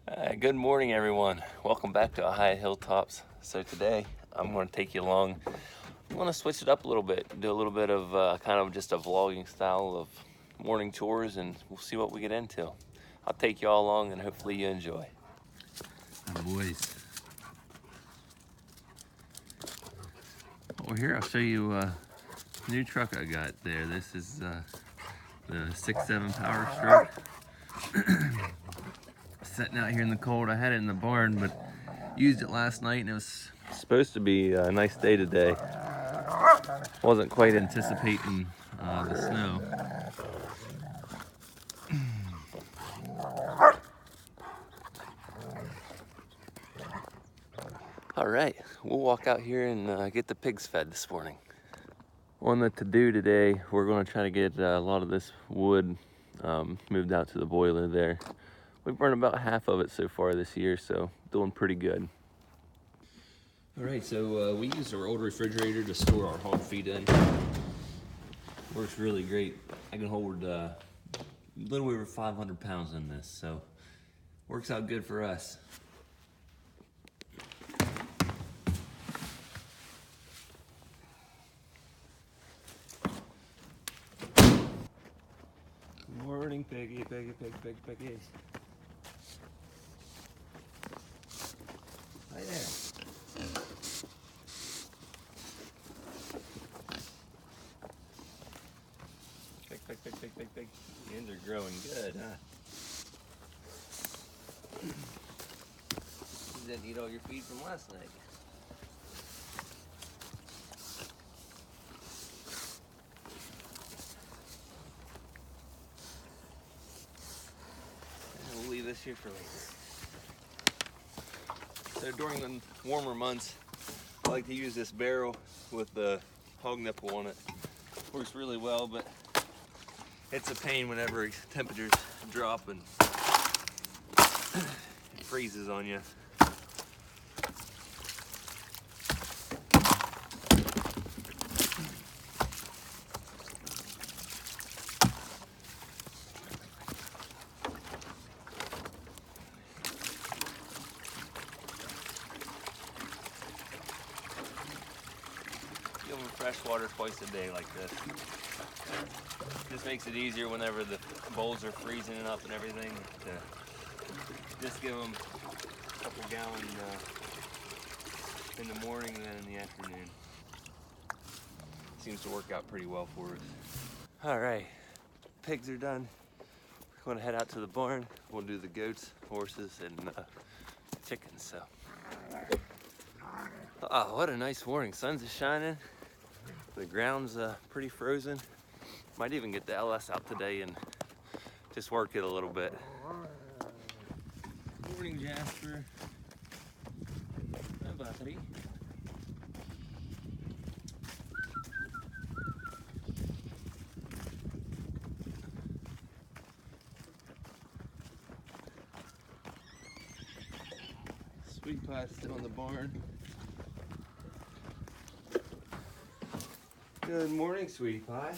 Good morning, everyone. Welcome back to High Hilltops. So today I'm going to take you along. I'm going to switch it up a little bit, do a little bit of kind of just a vlogging style of morning chores, and we'll see what we get into. I'll take you all along, and hopefully you enjoy. Hi, boys. Well, here I'll show you a new truck I got there. This is the 6.7 Power Stroke. Sitting out here in the cold. I had it in the barn, but used it last night, and it was supposed to be a nice day today. Wasn't quite anticipating the snow. All right, we'll walk out here and get the pigs fed this morning. On the to-do today, we're going to try to get a lot of this wood moved out to the boiler there. We've burned about half of it so far this year, so doing pretty good. All right, so we use our old refrigerator to store our hog feed in. Works really great. I can hold a little over 500 pounds in this, so works out good for us. Morning, piggy. Hi there. Pig. The ends are growing good, huh? You didn't eat all your feed from last night. And we'll leave this here for later. So during the warmer months, I like to use this barrel with the hog nipple on it. Works really well, but it's a pain whenever temperatures drop and it freezes on you. Give them fresh water twice a day like this. This makes it easier whenever the bowls are freezing up and everything to just give them a couple gallons in the morning and then in the afternoon. Seems to work out pretty well for us. All right, pigs are done. We're gonna head out to the barn. We'll do the goats, horses, and chickens. So, oh, what a nice morning. Sun's shining. The ground's pretty frozen. Might even get the LS out today and just work it a little bit. Morning, Jasper. Hi, buddy. Sweet pie's still in the barn. Good morning, sweetie pie.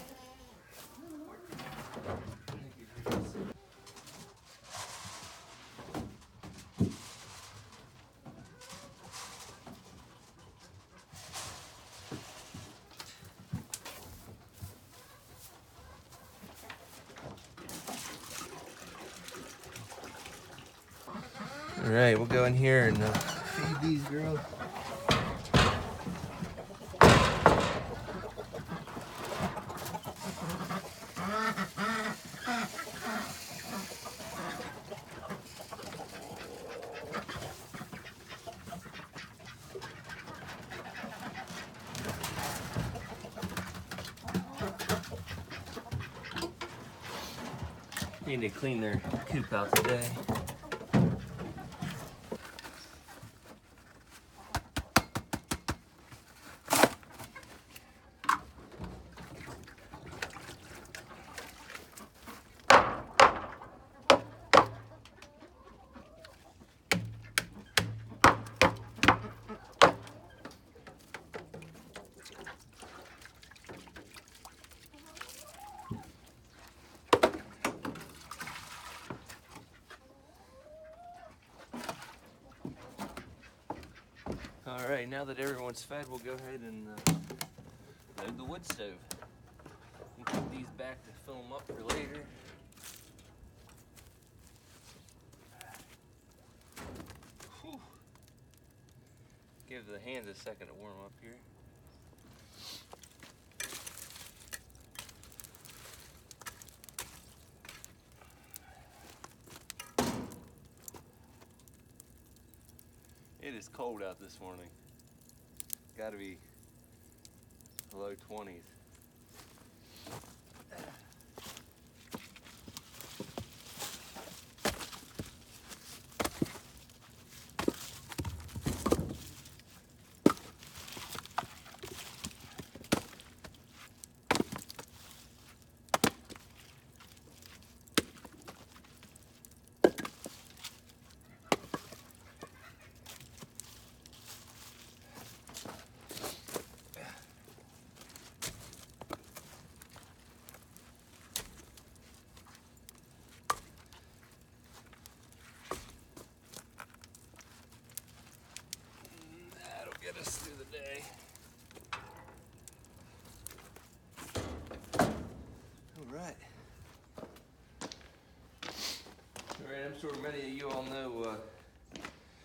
All right, we'll go in here and feed these girls. Need to clean their coop out today. All right, now that everyone's fed, we'll go ahead and load the wood stove. We'll put these back to fill them up for later. Whew. Give the hands a second to warm up here. It is cold out this morning. Got to be low 20s. Get us through the day. All right. I'm sure many of you all know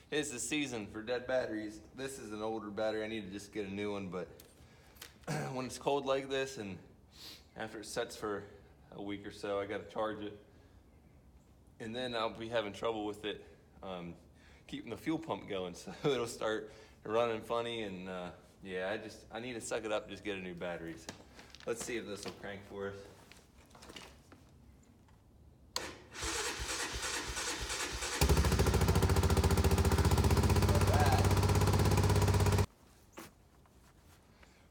it's the season for dead batteries. This is an older battery. I need to just get a new one, but when it's cold like this and after it sets for a week or so, I got to charge it. And then I'll be having trouble with it keeping the fuel pump going. So it'll start running funny, and yeah, I need to suck it up and just get a new battery. So let's see if this will crank for us.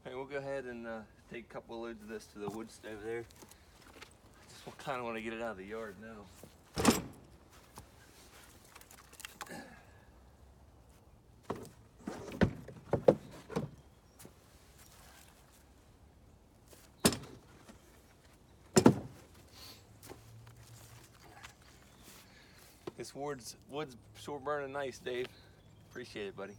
All right, we'll go ahead and take a couple of loads of this to the wood stove there. I just kind of want to get it out of the yard now. This wood's sure burning nice, Dave. Appreciate it, buddy.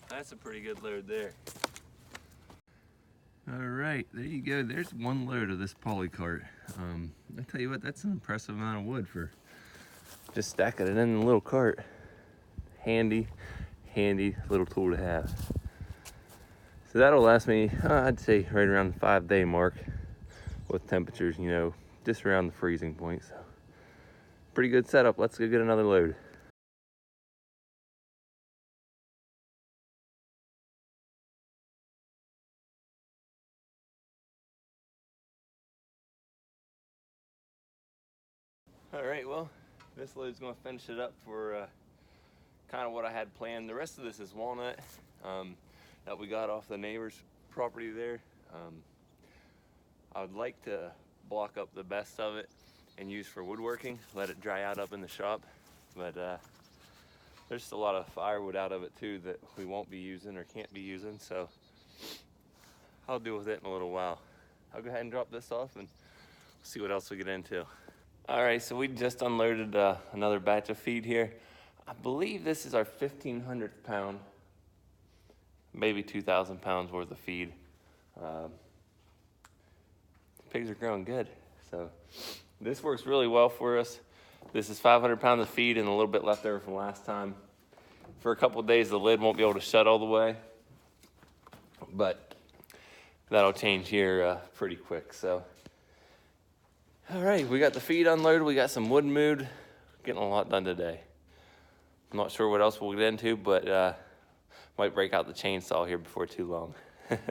That's a pretty good load there. All right, there you go. There's one load of this poly cart. I tell you what, that's an impressive amount of wood for just stacking it in a little cart. Handy little tool to have. So that'll last me, I'd say right around the 5-day mark with temperatures, you know, just around the freezing point. So pretty good setup. Let's go get another load. All right, well, this load's gonna finish it up for kind of what I had planned. The rest of this is walnut that we got off the neighbor's property there. I would like to block up the best of it and use for woodworking, let it dry out up in the shop. But there's just a lot of firewood out of it too that we won't be using or can't be using, so I'll deal with it in a little while. I'll go ahead and drop this off and see what else we get into. All right, so we just unloaded another batch of feed here. I believe this is our 1,500th pound, maybe 2,000 pounds worth of feed. Pigs are growing good, so this works really well for us. This is 500 pounds of feed and a little bit left over from last time. For a couple of days, the lid won't be able to shut all the way, but that'll change here pretty quick. So, all right, we got the feed unloaded. We got some wood moved. Getting a lot done today. I'm not sure what else we'll get into, but might break out the chainsaw here before too long.